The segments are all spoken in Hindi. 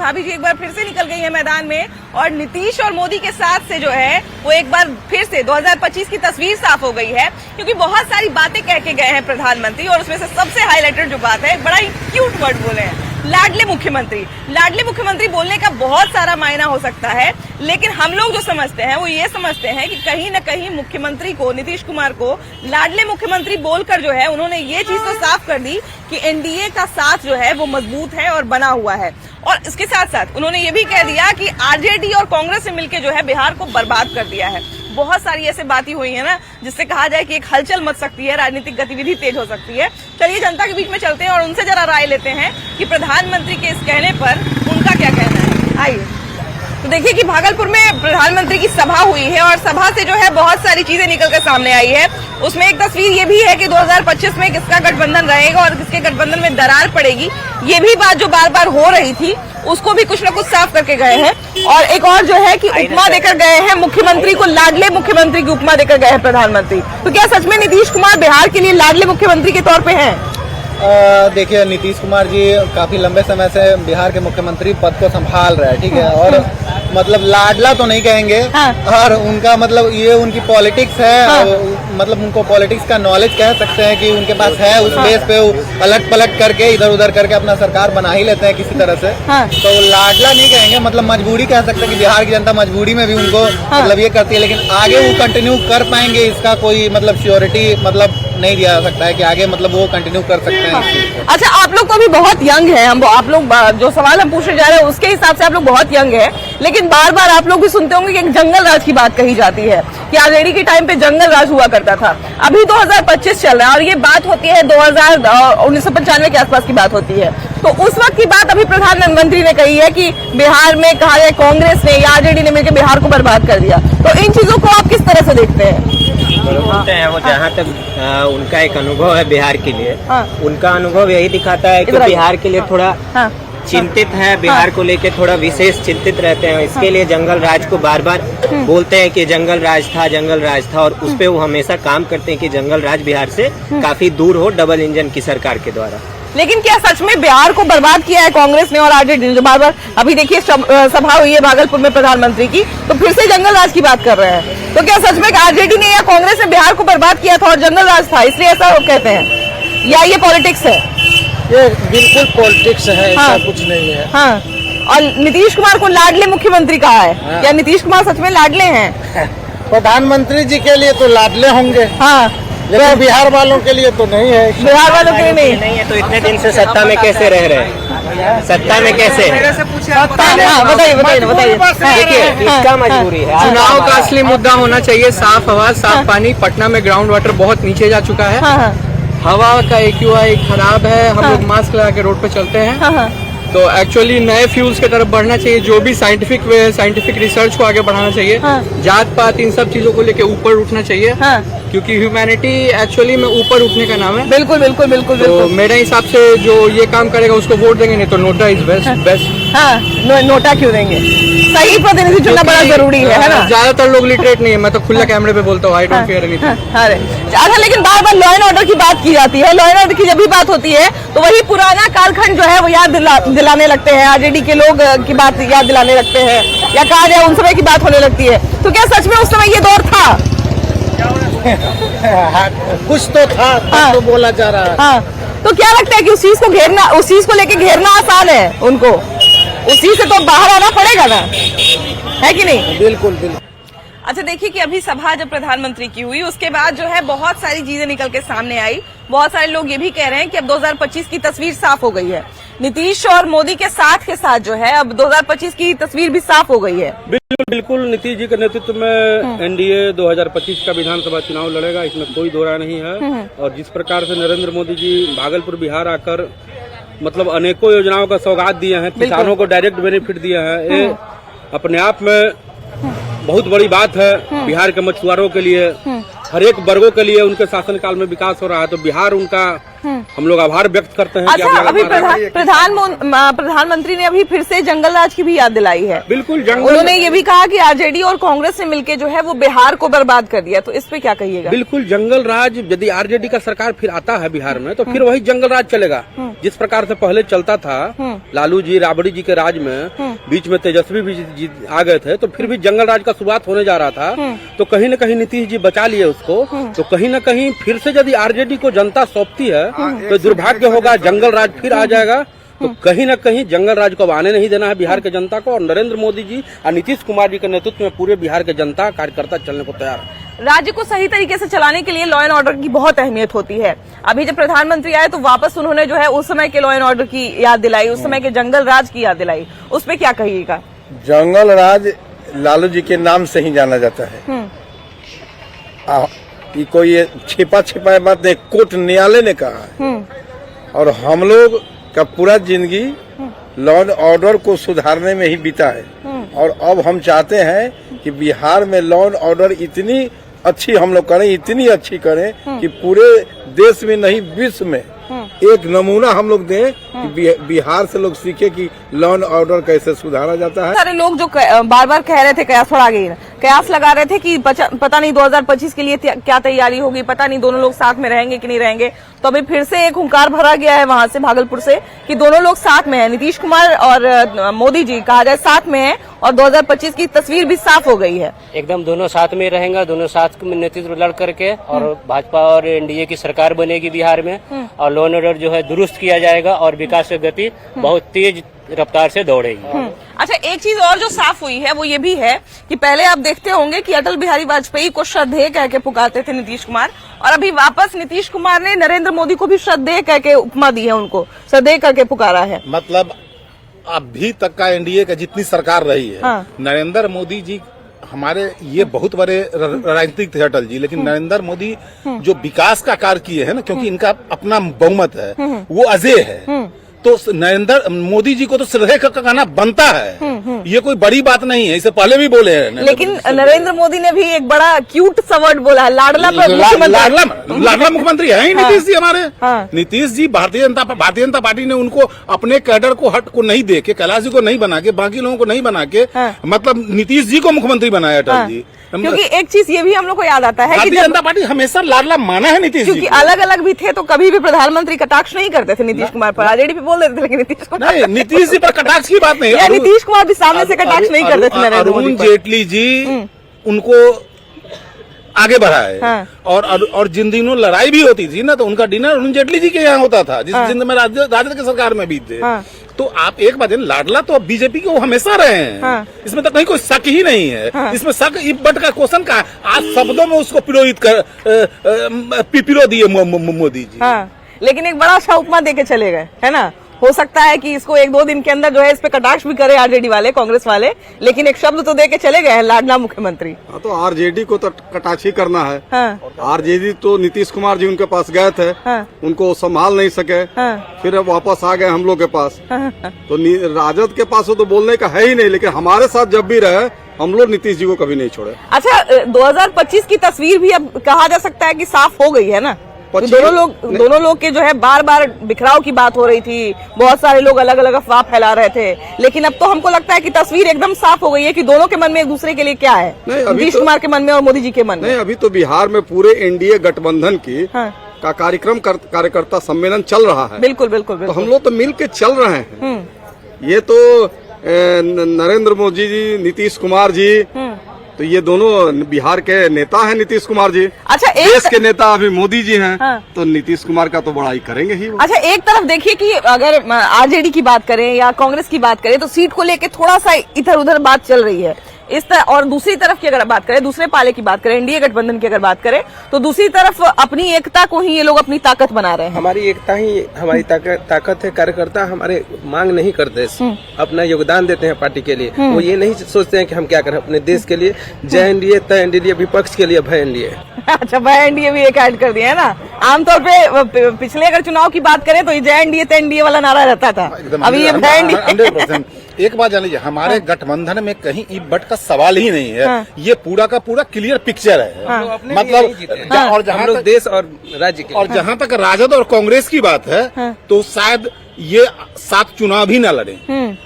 भाभी जी एक बार फिर से निकल गई है मैदान में और नीतीश और मोदी के साथ से जो है वो एक बार फिर से 2025 की तस्वीर साफ हो गई है, क्योंकि बहुत सारी बातें कह के गए हैं प्रधानमंत्री और उसमें से सबसे हाईलाइटेड जो बात है, बड़ा ही क्यूट वर्ड बोले हैं, लाडले मुख्यमंत्री। लाडले मुख्यमंत्री बोलने का बहुत सारा मायना हो सकता है, लेकिन हम लोग जो समझते हैं वो ये समझते हैं कि कहीं न कहीं मुख्यमंत्री को, नीतीश कुमार को लाडले मुख्यमंत्री बोलकर जो है उन्होंने ये चीज तो साफ कर दी कि एनडीए का साथ जो है वो मजबूत है और बना हुआ है। और इसके साथ साथ उन्होंने ये भी कह दिया कि आरजेडी और कांग्रेस से मिलकर जो है बिहार को बर्बाद कर दिया है। बहुत सारी ऐसे बातें हुई है ना जिससे कहा जाए कि एक हलचल मच सकती है, राजनीतिक गतिविधि तेज हो सकती है। चलिए जनता के बीच में चलते हैं और उनसे जरा राय लेते हैं कि प्रधानमंत्री के इस कहने पर उनका क्या कहना है। आइए तो देखिए कि भागलपुर में प्रधानमंत्री की सभा हुई है और सभा से जो है बहुत सारी चीजें निकल कर सामने आई है। उसमें एक तस्वीर ये भी है कि 2025 में किसका गठबंधन रहेगा और किसके गठबंधन में दरार पड़ेगी, ये भी बात जो बार बार हो रही थी उसको भी कुछ न कुछ साफ करके गए हैं। और एक और जो है कि उपमा देकर गए हैं मुख्यमंत्री को, लाडले मुख्यमंत्री की उपमा देकर गए हैं प्रधानमंत्री। तो क्या सच में नीतीश कुमार बिहार के लिए लाडले मुख्यमंत्री के तौर पे हैं? देखिए, नीतीश कुमार जी काफी लंबे समय से बिहार के मुख्यमंत्री पद को संभाल रहे हैं, ठीक है, और मतलब लाडला तो नहीं कहेंगे। और उनका मतलब ये उनकी पॉलिटिक्स है, मतलब उनको पॉलिटिक्स का नॉलेज कह सकते हैं कि उनके पास है। उस बेस पे पलट पलट करके इधर उधर करके अपना सरकार बना ही लेते हैं किसी तरह से। तो लाडला नहीं कहेंगे, मतलब मजबूरी कह सकते हैं कि बिहार की जनता मजबूरी में भी उनको मतलब ये करती है, लेकिन आगे वो कंटिन्यू कर पाएंगे इसका कोई मतलब श्योरिटी मतलब नहीं दिया जा सकता है कि आगे मतलब वो कंटिन्यू कर सकते हैं। अच्छा, आप लोग तो अभी बहुत यंग है, हम आप लोग जो सवाल हम पूछने जा रहे हैं उसके हिसाब से आप लोग बहुत यंग है, लेकिन बार बार आप लोग भी सुनते होंगे कि एक जंगल राज की बात कही जाती है कि आरजेडी के टाइम पे जंगल राज हुआ करता था। अभी 2025 चल रहा है और ये बात होती है 1995 के आसपास की बात होती है। तो उस वक्त की बात अभी प्रधानमंत्री ने कही है कि बिहार में कहा जाए कांग्रेस ने या आरजेडी ने मिलकर बिहार को बर्बाद कर दिया। तो इन चीजों को आप किस तरह से देखते हैं? बोलते हैं वो जहाँ तक उनका एक अनुभव है बिहार के लिए, उनका अनुभव यही दिखाता है कि बिहार के लिए थोड़ा चिंतित है, बिहार को लेके थोड़ा विशेष चिंतित रहते हैं। इसके लिए जंगल राज को बार बार बोलते हैं कि जंगल राज था और उस पे वो हमेशा काम करते हैं कि जंगल राज बिहार से काफी दूर हो डबल इंजन की सरकार के द्वारा। लेकिन क्या सच में बिहार को बर्बाद किया है कांग्रेस ने और आरजेडी ने? जो बार बार अभी देखिए सभा हुई है भागलपुर में प्रधानमंत्री की, तो फिर से जंगल राज की बात कर रहे हैं। तो क्या सच में आरजेडी ने या कांग्रेस ने बिहार को बर्बाद किया था और जंगल राज था इसलिए ऐसा कहते हैं, या ये पॉलिटिक्स है? ये बिल्कुल पॉलिटिक्स है, ऐसा कुछ नहीं है। हाँ, और नीतीश कुमार को लाडले मुख्यमंत्री कहा है। क्या नीतीश कुमार सच में लाडले हैं? प्रधानमंत्री जी के लिए तो लाडले होंगे, लेकिन बिहार वालों के लिए तो नहीं है। बिहार वालों के लिए नहीं है। तो इतने दिन से सत्ता में कैसे रह रहे हैं? सत्ता में कैसे? बताइए। देखिए, इसका मजबूरी है। चुनाव का असली मुद्दा होना चाहिए साफ हवा, साफ पानी। पटना में ग्राउंड वाटर बहुत नीचे जा चुका है, हवा का AQI खराब है, हम लोग मास्क लगा के रोड पे चलते हैं। तो एक्चुअली नए फ्यूल्स की तरफ बढ़ना चाहिए, जो भी साइंटिफिक वे है, साइंटिफिक रिसर्च को आगे बढ़ाना चाहिए। जात पात इन सब चीजों को लेके ऊपर उठना चाहिए, क्योंकि ह्यूमैनिटी एक्चुअली में ऊपर उठने का नाम है। बिल्कुल बिल्कुल बिल्कुल तो मेरे हिसाब से जो ये काम करेगा उसको वोट देंगे, नहीं तो नोटा इज बेस्ट। हाँ, नोटा क्यों देंगे? सही प्रतिनिधि चुनना बड़ा जरूरी है ना? ज्यादातर लोग लिटरेट नहीं है, मैं तो खुला कैमरे पे बोलता हूँ, आई डोंट केयर एनीथिंग। अरे अच्छा, लेकिन बार बार लॉ एंड ऑर्डर की बात की जाती है। लॉ एंड ऑर्डर की जब भी बात होती है तो वही पुराना कालखंड जो है वो याद दिलाने लगते हैं, आरजेडी के लोग की बात याद दिलाने लगते हैं, या कहा जाए उन समय की बात होने लगती है। तो क्या सच में उस समय ये दौर था? कुछ तो था, तो बोला जा रहा है। हाँ, तो क्या लगता है कि उस चीज को घेरना, उस चीज को लेके घेरना आसान है उनको? उस चीज से तो बाहर आना पड़ेगा ना, है कि नहीं? बिल्कुल बिल्कुल। अच्छा, देखिए कि अभी सभा जब प्रधानमंत्री की हुई उसके बाद जो है बहुत सारी चीजें निकल के सामने आई। बहुत सारे लोग ये भी कह रहे हैं कि अब 2025 की तस्वीर साफ हो गई है। नीतीश और मोदी के साथ जो है अब 2025 की तस्वीर भी साफ हो गई है। बिल्कुल नीतीश जी के नेतृत्व में एनडीए 2025 का विधानसभा चुनाव लड़ेगा, इसमें कोई दो राय नहीं है। और जिस प्रकार से नरेंद्र मोदी जी भागलपुर बिहार आकर मतलब अनेकों योजनाओं का सौगात दिए हैं, किसानों को डायरेक्ट बेनिफिट दिए हैं, ये अपने आप में बहुत बड़ी बात है। बिहार के मछुआरों के लिए, हर एक वर्गों के लिए उनके शासनकाल में विकास हो रहा है। तो बिहार उनका हम लोग आभार व्यक्त करते हैं कि अच्छा, आप अभी लगातार प्रधानमंत्री ने अभी फिर से जंगल राज की भी याद दिलाई है। बिल्कुल जंगल, उन्होंने ये भी कहा कि आरजेडी और कांग्रेस से मिलकर जो है वो बिहार को बर्बाद कर दिया, तो इस पे क्या कहिएगा? बिल्कुल जंगल राज, यदि आरजेडी का सरकार फिर आता है बिहार में तो फिर वही जंगल राज चलेगा जिस प्रकार से पहले चलता था। लालू जी राबड़ी जी के राज में बीच में तेजस्वी भी जी आ गए थे, तो फिर भी जंगल राज का शुरुआत होने जा रहा था। तो कहीं न कहीं नीतीश जी बचा लिए उसको, तो कहीं न कहीं फिर से यदि आरजेडी को जनता सौंपती है तो दुर्भाग्य होगा, जंगल राज फिर आ जाएगा। तो कहीं न कहीं जंगल राज को अब आने नहीं देना है बिहार के जनता को, और नरेंद्र मोदी जी और नीतीश कुमार जी के नेतृत्व में पूरे बिहार के जनता कार्यकर्ता चलने को तैयार है। राज्य को सही तरीके से चलाने के लिए लॉ एंड ऑर्डर की बहुत अहमियत होती है। अभी जब प्रधानमंत्री आए तो वापस उन्होंने जो है उस समय के लॉ एंड ऑर्डर की याद दिलाई, उस समय के जंगल राज की याद दिलाई, उस पे क्या कहिएगा? जंगल राज लालू जी के नाम से ही जाना जाता है। ये कोई ये छिपा छिपाया बात नहीं, कोर्ट न्यायालय ने कहा है। और हम लोग का पूरा जिंदगी लॉ एंड ऑर्डर को सुधारने में ही बीता है, और अब हम चाहते हैं कि बिहार में लॉ एंड ऑर्डर इतनी अच्छी हम लोग करें, इतनी अच्छी करें कि पूरे देश में नहीं विश्व में एक नमूना हम लोग दें कि बिहार से लोग सीखे कि लॉ एंड ऑर्डर कैसे सुधारा जाता है। सारे लोग जो बार बार कह रहे थे, कयास थोड़ा आगे कयास लगा रहे थे कि पता नहीं 2025 के लिए क्या तैयारी होगी, पता नहीं दोनों लोग साथ में रहेंगे कि नहीं रहेंगे। तो अभी फिर से एक हुंकार भरा गया है वहां से भागलपुर से कि दोनों लोग साथ में हैं, नीतीश कुमार और मोदी जी कहा जाए साथ में हैं, और 2025 की तस्वीर भी साफ हो गई है। एकदम दोनों साथ में रहेंगे, दोनों साथ में नेतृत्व लड़ करके, और भाजपा और एनडीए की सरकार बनेगी बिहार में, और लॉ एंड ऑर्डर जो है दुरुस्त किया जाएगा, और विकास की गति बहुत तेज रफ्तार से दौड़ेगी। अच्छा, एक चीज और जो साफ हुई है वो ये भी है कि पहले आप देखते होंगे कि अटल बिहारी वाजपेयी को श्रद्धेय कह के पुकारते थे नीतीश कुमार, और अभी वापस नीतीश कुमार ने नरेंद्र मोदी को भी श्रद्धेय कह के उपमा दी है, उनको श्रद्धेय करके पुकारा है। मतलब अभी तक का एनडीए का जितनी सरकार रही है, नरेंद्र मोदी जी हमारे ये बहुत बड़े राजनीतिक थे अटल जी, लेकिन नरेंद्र मोदी जो विकास का कार्य किए है ना, क्योंकि इनका अपना बहुमत है, वो अजय है। तो नरेंद्र मोदी जी को तो श्रद्धेय का कहना बनता है, ये कोई बड़ी बात नहीं है, इसे पहले भी बोले हैं। लेकिन नरेंद्र मोदी ने भी एक बड़ा क्यूट सा वर्ड बोला है, लाडला मुख्यमंत्री है ही नीतीश जी हमारे। नीतीश जी भारतीय जनता पार्टी ने उनको अपने कैडर को हट को नहीं दे के, कैलाश जी को नहीं बना के, बाकी लोगों को नहीं बना के, मतलब नीतीश जी को मुख्यमंत्री बनाया अटल जी। क्योंकि एक चीज ये भी हम लोग को याद आता है कि भारतीय जनता पार्टी हमेशा लाडला माना है नीतीश जी, क्योंकि अलग अलग भी थे तो कभी भी प्रधानमंत्री कटाक्ष नहीं करते थे नीतीश कुमार पर, आरजेडी पे बोल देते थे, लेकिन नीतीश कुमार नहीं, नीतीश जी पर कटाक्ष की बात नहीं, नीतीश कुमार भी सामने से कटाक्ष नहीं करते थे नरेंद्र मोदी अरुण पर। जेटली जी उनको आगे बढ़ाए, और जिन दिनों लड़ाई भी होती थी ना, तो उनका डिनर अरुण जेटली जी के यहाँ होता था, जिस जिंद में राजद की सरकार में भी थे। तो आप एक बात, लाडला तो अब बीजेपी के वो हमेशा रहे हैं, इसमें तो कहीं कोई शक ही नहीं है। इसमें शक बट का क्वेश्चन का, आज शब्दों में उसको पिरो दिए मोदी जी। लेकिन एक बड़ा अच्छा उपमा देके चले गए, है ना। हो सकता है कि इसको 1-2 दिन के अंदर जो है इस पे कटाक्ष भी करे आरजेडी वाले, कांग्रेस वाले, लेकिन एक शब्द तो दे के चले गए हैं, लाडला मुख्यमंत्री। तो आरजेडी को तो कटाक्ष ही करना है। आरजेडी तो नीतीश कुमार जी उनके पास गए थे, उनको संभाल नहीं सके, फिर वापस आ गए हम लोग के पास। तो राजद के पास तो बोलने का है ही नहीं, लेकिन हमारे साथ जब भी रहे हम लोग नीतीश जी को कभी नहीं छोड़े। अच्छा, 2025 की तस्वीर भी अब कहा जा सकता है कि साफ हो गई है ना। तो दोनों लोग के जो है बार बार बिखराव की बात हो रही थी, बहुत सारे लोग अलग अलग अफवाह फैला रहे थे, लेकिन अब तो हमको लगता है कि तस्वीर एकदम साफ हो गई है कि दोनों के मन में एक दूसरे के लिए क्या है, नीतीश कुमार के मन में और मोदी जी के मन में। नहीं, अभी तो बिहार में पूरे एनडीए गठबंधन की का कार्यक्रम कार्यकर्ता सम्मेलन चल रहा है। बिल्कुल बिल्कुल, बिल्कुल। तो हम लोग तो मिल के चल रहे हैं। ये तो नरेंद्र मोदी जी, नीतीश कुमार जी, तो ये दोनों बिहार के नेता हैं नीतीश कुमार जी। अच्छा, देश के नेता अभी मोदी जी हैं। तो नीतीश कुमार का तो बड़ाई करेंगे ही। अच्छा, एक तरफ देखिए कि अगर आरजेडी की बात करें या कांग्रेस की बात करें तो सीट को लेके थोड़ा सा इधर उधर बात चल रही है इस तरह, और दूसरी तरफ की अगर बात करें, दूसरे पाले की बात करें, एनडीए गठबंधन की अगर बात करें, तो दूसरी तरफ अपनी एकता को ही ये लोग अपनी ताकत बना रहे हैं। हमारी एकता ही हमारी ताकत है। कार्यकर्ता हमारे मांग नहीं करते, अपना योगदान देते हैं पार्टी के लिए। वो ये नहीं सोचते हैं कि हम क्या करें अपने देश के लिए। जय एनडीए, तय एनडीए, विपक्ष के लिए भय एनडीए। अच्छा, भय एनडीए भी एक ऐड कर दिया है ना। आमतौर पे पिछले अगर चुनाव की बात करें तो जय एनडीए तय एनडीए वाला नारा रहता था, अभी ये भय एनडीए। एक बात जान लीजिए, हमारे गठबंधन में कहीं ईट बट का सवाल ही नहीं है। ये पूरा का पूरा क्लियर पिक्चर है। मतलब और जहाँ तक देश और राज्य के और जहाँ तक राजद और कांग्रेस की बात है, तो शायद ये 7 चुनाव भी न लड़े।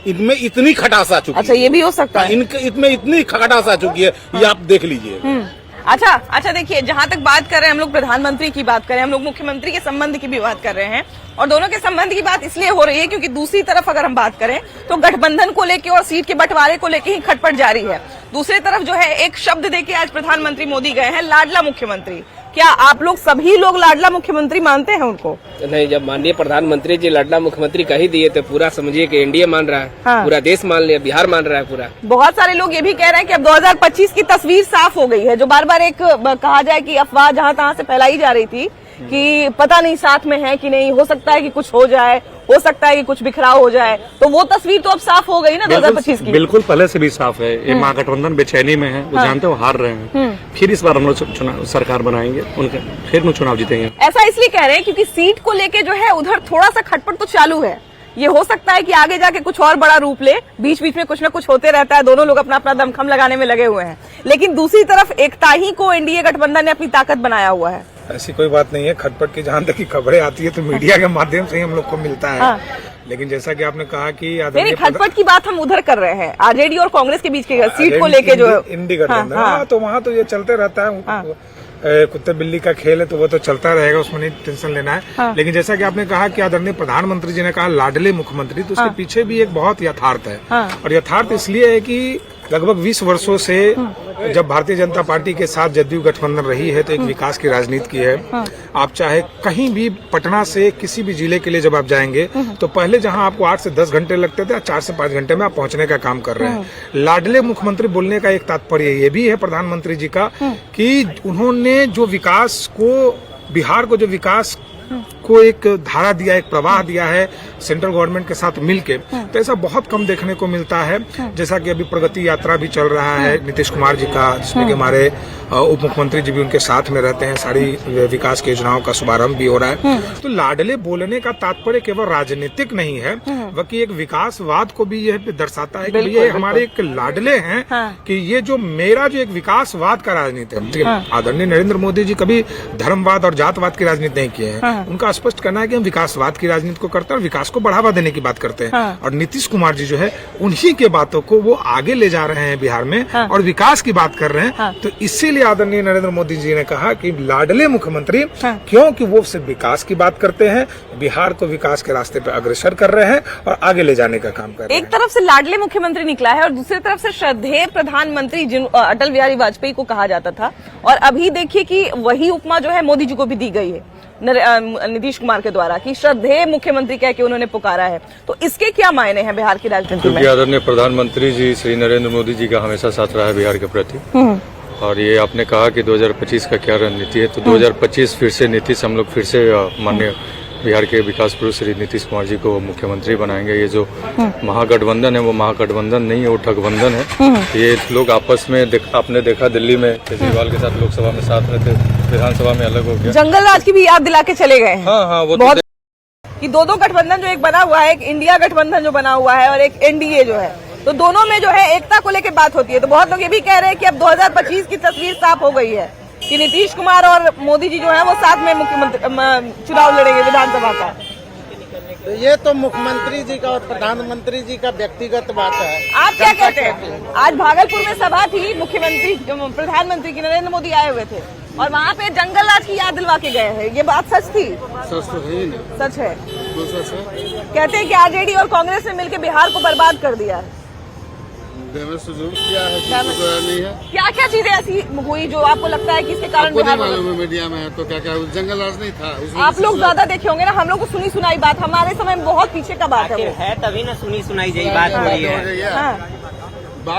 इनमें इतनी खटास आ चुकी है। अच्छा, ये भी हो सकता है। इनमें इतनी खटास आ चुकी है, ये आप देख लीजिए। अच्छा देखिए, जहां तक बात कर रहे हैं हम लोग प्रधानमंत्री की बात कर रहे हैं, हम लोग मुख्यमंत्री के संबंध की भी बात कर रहे हैं, और दोनों के संबंध की बात इसलिए हो रही है क्योंकि दूसरी तरफ अगर हम बात करें तो गठबंधन को लेकर और सीट के बंटवारे को लेकर ही खटपट जारी है। दूसरी तरफ जो है एक शब्द देके आज प्रधानमंत्री मोदी गए हैं, लाडला मुख्यमंत्री। क्या आप लोग सभी लोग लाडला मुख्यमंत्री मानते हैं उनको? नहीं, जब माननीय प्रधानमंत्री जी लाडला मुख्यमंत्री कह ही दिए तो पूरा समझिए कि एनडीए मान रहा है। हाँ। पूरा देश मान लिया, बिहार मान रहा है पूरा। बहुत सारे लोग ये भी कह रहे हैं कि अब 2025 की तस्वीर साफ हो गई है, जो बार बार एक कहा जाए कि अफवाह जहां तहां से फैलाई जा रही थी कि पता नहीं साथ में है कि नहीं, हो सकता है कि कुछ हो जाए, हो सकता है कि कुछ बिखराव हो जाए, तो वो तस्वीर तो अब साफ हो गई ना 2025 की। बिल्कुल पहले से भी साफ है। ये महागठबंधन बेचैनी में है, वो जानते हो हार रहे हैं। फिर इस बार हम लोग चुनाव सरकार बनाएंगे, उनके फिर चुनाव जीतेंगे। ऐसा इसलिए कह रहे हैं क्योंकि सीट को लेके जो है उधर थोड़ा सा खटपट तो चालू है। ये हो सकता है कि आगे जाके कुछ और बड़ा रूप ले, बीच बीच में कुछ न कुछ होते रहता है, दोनों लोग अपना अपना दमखम लगाने में लगे हुए हैं। लेकिन दूसरी तरफ एकता ही को एनडीए गठबंधन ने अपनी ताकत बनाया हुआ है। ऐसी कोई बात नहीं है। खटपट की जहाँ तक की खबरें आती है तो मीडिया के माध्यम से ही हम लोग को मिलता है। हाँ। लेकिन जैसा कि आपने कहा कि नहीं, खटपट की बात हम उधर कर रहे हैं, आरजेडी और कांग्रेस के बीच की सीट को लेके जो इंडी गठबंधन। हाँ, तो वहाँ तो ये चलते रहता है। कुत्ते बिल्ली का खेल है तो वो तो चलता रहेगा, उसमें नहीं टेंशन लेना है। हाँ। लेकिन जैसा कि आपने कहा कि आदरणीय प्रधानमंत्री जी ने कहा लाडले मुख्यमंत्री, तो उसके पीछे भी एक बहुत यथार्थ है। और यथार्थ इसलिए है कि लगभग 20 वर्षों से जब भारतीय जनता पार्टी के साथ जदयू गठबंधन रही है तो एक विकास की राजनीति की है। आप चाहे कहीं भी पटना से किसी भी जिले के लिए जब आप जाएंगे तो पहले जहां आपको 8 से 10 घंटे लगते थे, 4 से 5 घंटे में आप पहुंचने का काम कर रहे हैं। लाडले मुख्यमंत्री बोलने का एक तात्पर्य ये भी है प्रधानमंत्री जी का कि उन्होंने जो विकास को, बिहार को जो विकास को एक धारा दिया, एक प्रवाह दिया है सेंट्रल गवर्नमेंट के साथ मिलके, तो ऐसा बहुत कम देखने को मिलता है। जैसा कि अभी प्रगति यात्रा भी चल रहा है नीतीश कुमार जी का, जिसमें कि हमारे उप मुख्यमंत्री जी भी उनके साथ में रहते हैं, सारी विकास की योजनाओं का शुभारंभ भी हो रहा है। तो लाडले बोलने का तात्पर्य केवल राजनीतिक नहीं है, बल्कि एक विकासवाद को भी यह दर्शाता है कि ये हमारे एक लाडले हैं। कि ये जो मेरा जो एक विकासवाद का राजनीति है, आदरणीय नरेंद्र मोदी जी कभी धर्मवाद और जातवाद की राजनीति नहीं किए हैं। उनका स्पष्ट कहना है कि हम विकासवाद की राजनीति को करते हैं और विकास को बढ़ावा देने की बात करते हैं। और नीतीश कुमार जी जो है उन्हीं के बातों को वो आगे ले जा रहे हैं बिहार में और विकास की बात कर रहे हैं। तो इसीलिए आदरणीय नरेंद्र मोदी जी ने कहा कि लाडले मुख्यमंत्री, क्योंकि वो सिर्फ विकास की बात करते हैं, बिहार को विकास के रास्ते पर अग्रसर कर रहे हैं और आगे ले जाने का काम कर रहे हैं। एक तरफ से लाडले मुख्यमंत्री निकला है और दूसरी तरफ से श्रद्धेय प्रधानमंत्री जिन अटल बिहारी वाजपेयी को कहा जाता था, और अभी देखिए कि वही उपमा जो है मोदी जी को भी दी गई है नीतीश कुमार के द्वारा कि श्रद्धेय मुख्यमंत्री कह के उन्होंने पुकारा है। तो इसके क्या मायने हैं बिहार की राजनीति में? आदरणीय प्रधानमंत्री जी श्री नरेंद्र मोदी जी का हमेशा साथ रहा है बिहार के प्रति, और ये आपने कहा कि 2025 का क्या रणनीति है, तो 2025 फिर से नीतीश, हम लोग फिर से माननीय बिहार के विकास पुरुष श्री नीतीश कुमार जी को मुख्यमंत्री बनाएंगे। ये जो महागठबंधन है वो महागठबंधन नहीं है, वो ठगबंधन है। ये लोग आपस में आपने देखा दिल्ली में केजरीवाल के साथ लोकसभा में साथ में थे, विधानसभा में अलग हो गया। जंगल राज की भी याद दिला के चले गए हैं। हाँ, वो बहुत कि दो गठबंधन जो एक बना हुआ है, एक इंडिया गठबंधन जो बना हुआ है और एक एनडीए जो है, तो दोनों में जो है एकता को लेकर बात होती है। तो बहुत लोग ये भी कह रहे हैं कि अब 2025 की तस्वीर साफ हो गई है कि नीतीश कुमार और मोदी जी जो है वो साथ में मुख्यमंत्री चुनाव लड़ेंगे विधानसभा का। तो ये तो मुख्यमंत्री जी का और प्रधानमंत्री जी का व्यक्तिगत बात है। आप क्या कहते हैं? आज भागलपुर में सभा थी, मुख्यमंत्री प्रधानमंत्री की नरेंद्र मोदी आए हुए थे और वहाँ पे जंगल राज की याद दिलवा के गए हैं। ये बात सच थी? सच तो है ही नहीं। सच है? सच है। कहते हैं कि आरजेडी और कांग्रेस ने मिलकर बिहार को बर्बाद कर दिया है। किया है, नहीं है। क्या क्या चीजें ऐसी हुई जो आपको लगता है कि इसके कारण बिहार मालूम है? मीडिया में है तो क्या क्या जंगल राज नहीं था? आप लोग ज्यादा देखे होंगे ना, हम लोग को सुनी सुनाई बात, हमारे समय में बहुत पीछे का बात है तभी ना सुनी सुनाई यही बात हो रही है।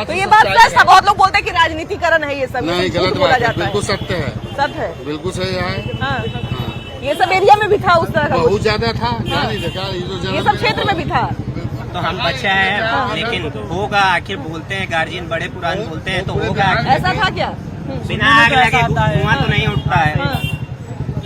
तो ये बात सच है? बहुत लोग बोलते हैं कि राजनीतिकरण है ये सब, नहीं, गलत बोला बात है, जाता है। बिल्कुल सत्य है। सत्य है, बिल्कुल सही है। ये सब एरिया में भी था उस तरह का? बहुत ज्यादा था। नहीं देखा, ये सब क्षेत्र में भी था। तो हम बच्चा है, लेकिन होगा, आखिर बोलते हैं गार्जियन, बड़े पुराने बोलते हैं तो होगा। ऐसा था क्या? बिना आग लगे धुआं तो नहीं उठता है।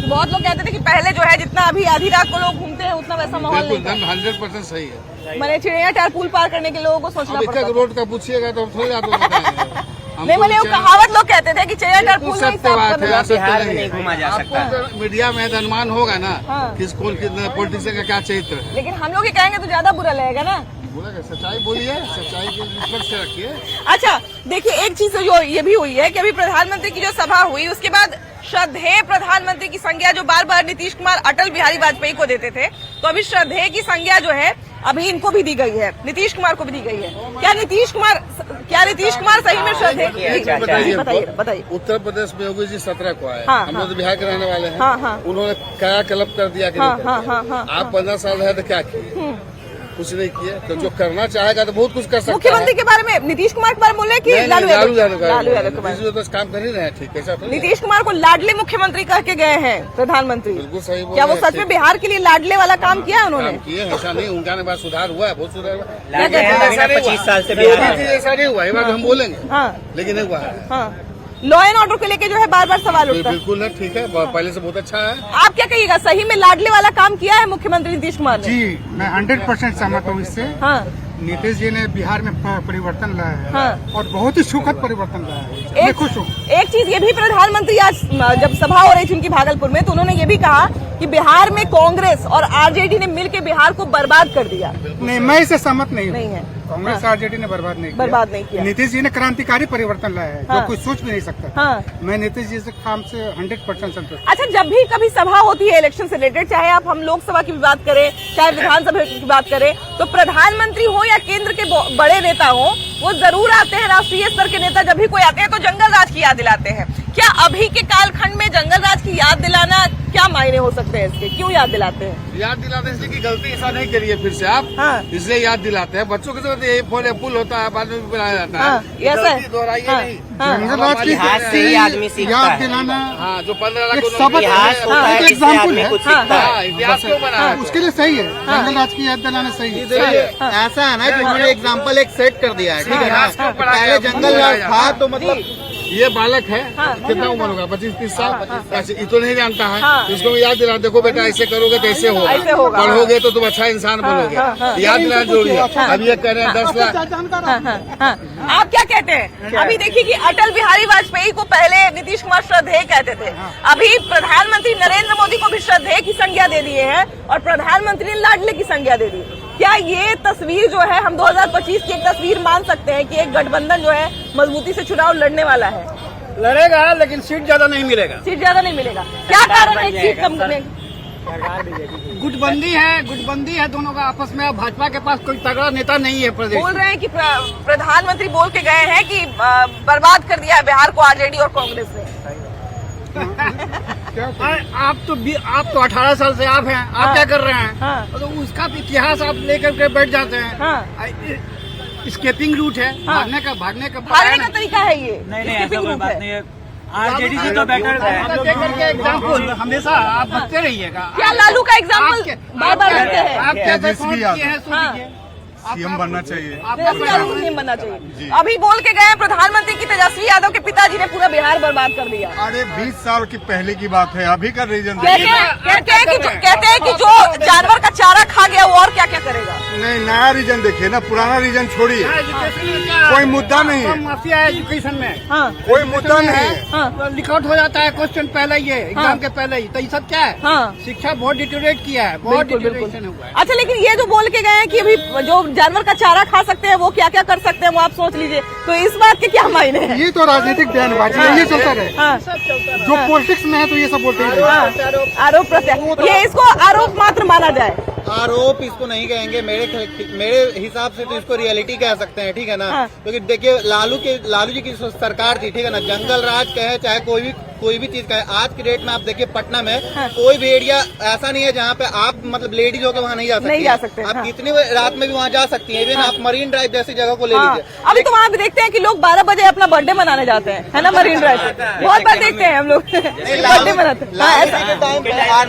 बहुत लोग कहते थे कि पहले जो है जितना अभी आधी रात को लोग घूमते हैं उतना वैसा माहौल नहीं था। 100% सही है। मैंने चिड़िया पुल पार करने के लोगों को सोचना पड़ता था। रोड का पूछिएगा तो थोड़ी आपको बताएंगे। नहीं, मैंने वो कहावत लोग कहते थे कि चिड़िया पुल नहीं बिहार में नहीं घूमा जा सकता। आपको मीडिया में अनुमान होगा ना किस कौन कितने पॉलिटिशियन का क्या चरित्र है। लेकिन हम लोग ये कहेंगे तो ज्यादा बुरा लगेगा ना। बोलेगा सच्चाई बोलिए, सच्चाई के रिस्पेक्ट से रखिए। अच्छा देखिए, एक चीज जो ये भी हुई है कि अभी प्रधानमंत्री की जो सभा हुई उसके बाद श्रद्धेय प्रधानमंत्री की संज्ञा जो बार बार नीतीश कुमार अटल बिहारी वाजपेयी को देते थे, तो अभी श्रद्धेय की संज्ञा जो है अभी इनको भी दी गई है, नीतीश कुमार को भी दी गई है। क्या नीतीश कुमार सही में श्रद्धेय? बताइए। उत्तर प्रदेश में योगी जी 17 को आए, हाँ, हम लोग तो बिहार के रहने वाले हैं। उन्होंने क्या क्लब कर दिया कि आप 15 साल रहे तो क्या किए? कुछ नहीं किए। तो जो करना चाहेगा तो बहुत कुछ कर सकता है। मुख्यमंत्री के बारे में नीतीश कुमार के बारे में बोले कि लालू यादव तो काम कर ही रहे हैं। ठीक है, नीतीश कुमार को लाडले मुख्यमंत्री कह के गए हैं प्रधानमंत्री। बिल्कुल सही। क्या वो सच में बिहार के लिए लाडले वाला काम किया है उन्होंने? किए, ऐसा नहीं। उनका बाद सुधार हुआ है, बहुत सुधार हुआ। 25 साल से ऐसा नहीं हुआ, ये बात हम बोलेंगे, लेकिन नहीं हुआ है। लॉ एंड ऑर्डर को लेके जो है बार बार सवाल उठता है। बिल्कुल है, ठीक है, पहले से बहुत अच्छा है। आप क्या कहिएगा, सही में लाडले वाला काम किया है मुख्यमंत्री नीतीश कुमार ने? जी, मैं 100% सहमत हूँ इससे। हाँ, नीतीश जी ने बिहार में परिवर्तन लाया है। हाँ। और बहुत ही सुखद परिवर्तन लाया है। मैं खुश हूँ। एक चीज ये भी प्रधानमंत्री आज जब सभा हो रही थी उनकी भागलपुर में, तो उन्होंने ये भी कहा कि बिहार में कांग्रेस और आरजेडी ने मिलकर बिहार को बर्बाद कर दिया। नहीं, मैं इससे सहमत नहीं है। कांग्रेस आरजेडी ने बर्बाद नहीं किया। नीतीश जी ने क्रांतिकारी परिवर्तन लाया है, जो कोई सोच भी नहीं सकता। हाँ। मैं नीतीश जी से काम से 100% संतुष्ट। अच्छा, जब भी कभी सभा होती है इलेक्शन से रिलेटेड, चाहे आप हम लोकसभा की भी बात करें, चाहे विधानसभा की बात करें, तो प्रधानमंत्री हो या केंद्र के बड़े नेता हो, वो जरूर आते हैं। राष्ट्रीय स्तर के नेता जब भी कोई आते हैं तो जंगल राज की याद दिलाते हैं। क्या अभी के कालखंड में जंगल राज की याद दिलाना क्या मायने हो सकते हैं इसके? क्यों याद दिलाते हैं? याद दिलाते हैं कि गलती ऐसा नहीं करिए फिर से आप। इसलिए याद दिलाते हैं। बच्चों के साथ ये पुल होता है, बाद में बनाया जाता है। गलती दोहराइए नहीं। जंगल राज की आदमी सीखता याद है। दिलाना, हाँ, जो 15 लाख इतिहास होता है, जिससे आदमी कुछ सीखता है। इतिहास क्यों बना है? उसके लिए सही है। जंगल राज की याद दिलाना सही है। ऐसा है ना कि उन्होंने एग्जाम्पल एक सेट कर दिया है, ठीक है ना। पहले जंगल राज था तो मतलब ये बालक है, कितना उम्र होगा? 25-30 साल। ऐसे ये तो नहीं जानता है, इसको याद दिला, देखो बेटा ऐसे करोगे तो ऐसे होगा, पढ़ोगे तो तुम अच्छा इंसान बनोगे। याद दिलाना जरूरी है। अब ये कह रहे हैं 10 लाख। आप क्या कहते हैं? अभी देखिए कि अटल बिहारी वाजपेयी को पहले नीतीश कुमार श्रद्धेय कहते थे, अभी प्रधानमंत्री नरेंद्र मोदी को भी श्रद्धेय की संज्ञा दे दिए हैं और प्रधानमंत्री ने लाडले की संज्ञा दे दी। क्या ये तस्वीर जो है हम 2025 की एक तस्वीर मान सकते हैं कि एक गठबंधन जो है मजबूती से चुनाव लड़ने वाला है? लड़ेगा, लेकिन सीट ज्यादा नहीं मिलेगा। सीट ज्यादा नहीं मिलेगा। क्या कारण है सीट कम करने? गुटबंदी है दोनों का आपस में। अब भाजपा के पास कोई तगड़ा नेता नहीं है प्रदेश। बोल रहे हैं कि प्रधानमंत्री बोल के गए हैं कि बर्बाद कर दिया है बिहार को आरजेडी और कांग्रेस ने। आप तो 18 साल से आप हैं, आप क्या कर रहे हैं? तो उसका इतिहास आप लेकर के बैठ जाते हैं। स्केपिंग रूट है, भागने का तरीका है ये। नहीं, ऐसा कोई बात नहीं है। आरजेडी से तो बेटर है। एग्जाम्पल हमेशा आप बचते रहिएगा। क्या लालू का एग्जाम्पल बार बार देते हैं? आप कैसे किए हैं सोचिए। सीएम बनना चाहिए, सीएम बनना चाहिए। अभी बोल के गए प्रधानमंत्री की तेजस्वी यादव के पिताजी ने पूरा बिहार बर्बाद कर दिया। अरे 20 साल की पहले की बात है, अभी का रीजन कहते हैं कि जो जानवर का चारा खा गया वो और क्या क्या करेगा। नहीं, नया रीजन देखिए ना, पुराना रीजन छोड़िए। कोई मुद्दा नहीं है। माफिया एजुकेशन में कोई मुद्दा नहीं है। लिखआउट हो जाता है क्वेश्चन पहले ही, एग्जाम के पहले ही। तो ये सब क्या है? शिक्षा बहुत डिटोरेट किया है, बहुत डिटोरेशन हुआ है। अच्छा, लेकिन ये जो बोल के गए हैं कि अभी जो जानवर का चारा खा सकते हैं वो क्या क्या कर सकते हैं वो आप सोच लीजिए। तो इस बात के क्या मायने हैं? ये तो राजनीतिक बयानबाजी है, ये चलता रहे। जो पॉलिटिक्स में है तो ये सब बोलते हैं। आरोप प्रत्यारोप, ये इसको आरोप मात्र माना जाए। आरोप इसको नहीं कहेंगे, मेरे हिसाब से तो इसको रियलिटी कह सकते हैं, ठीक है ना। क्योंकि देखिए लालू जी की सरकार थी, ठीक है ना। जंगल राज कहे चाहे कोई भी चीज कहे, आज की डेट में आप देखिए पटना में कोई भी एरिया ऐसा नहीं है जहाँ पे आप मतलब लेडीज होकर वहाँ नहीं जा सकते। आप कितनी रात में भी वहाँ जा सकती हैं। इवन आप मरीन ड्राइव जैसी जगह को ले लीजिए। अभी तो वहाँ भी देखते हैं कि लोग 12 बजे अपना बर्थडे मनाने जाते हैं, है ना, मरीन ड्राइव पे। बहुत बार देखते हैं हम लोग बर्थडे मनाते हैं।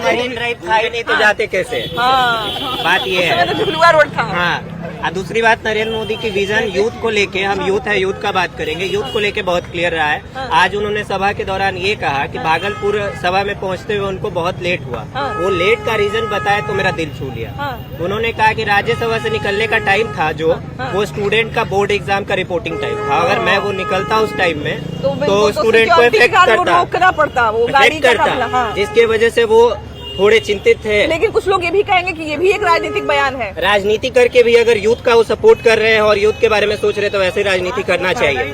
मरीन ड्राइव था ही नहीं तो जाते कैसे? हाँ, बात ये है। तो झुलुआ रोड था। हाँ, और दूसरी बात, नरेंद्र मोदी की विजन यूथ को लेके, हम यूथ है, यूथ का बात करेंगे, यूथ को लेके बहुत क्लियर रहा है। आज उन्होंने सभा के दौरान ये कहा कि भागलपुर सभा में पहुंचते हुए उनको बहुत लेट हुआ। वो लेट का रीजन बताया तो मेरा दिल छू लिया। उन्होंने कहा कि राज्यसभा से निकलने का टाइम था जो, वो स्टूडेंट का बोर्ड एग्जाम का रिपोर्टिंग टाइम था। अगर मैं वो निकलता उस टाइम में तो स्टूडेंट को इफेक्ट करता, जिसके वजह से वो थोड़े चिंतित है। लेकिन कुछ लोग ये भी कहेंगे कि ये भी एक राजनीतिक बयान है। राजनीति करके भी अगर यूथ का वो सपोर्ट कर रहे हैं और यूथ के बारे में सोच रहे हैं तो वैसे राजनीति करना चाहिए।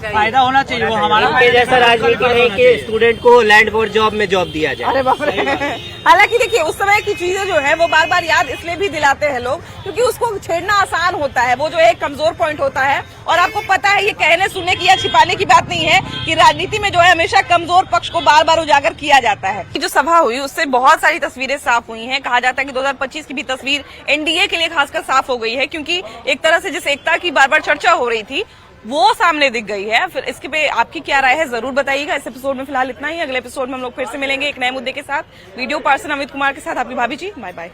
फायदा होना चाहिए वो हमारा। जैसा राजनीति नहीं कि स्टूडेंट को लैंड फॉर जॉब में जॉब दिया जाए। अरे बाप रे। हालांकि देखिए, उस समय की चीजें जो है वो बार बार याद इसलिए भी दिलाते हैं लोग क्योंकि उसको छेड़ना आसान होता है, वो जो एक कमजोर पॉइंट होता है। और आपको पता है, ये कहने सुनने की या छिपाने की बात नहीं है कि राजनीति में जो है हमेशा कमजोर पक्ष को बार बार उजागर किया जाता है। जो सभा हुई उससे बहुत सारी तस्वीरें साफ हुई हैं। कहा जाता है कि 2025 की भी तस्वीर एनडीए के लिए खासकर साफ हो गई है क्योंकि एक तरह से जिस एकता की बार बार चर्चा हो रही थी वो सामने दिख गई है। फिर इसके पे आपकी क्या राय है जरूर बताइएगा। इस एपिसोड में फिलहाल इतना ही। अगले एपिसोड में हम लोग फिर से मिलेंगे एक नए मुद्दे के साथ। वीडियो पर्सन अमित कुमार के साथ आपकी भाभी जी। Bye bye.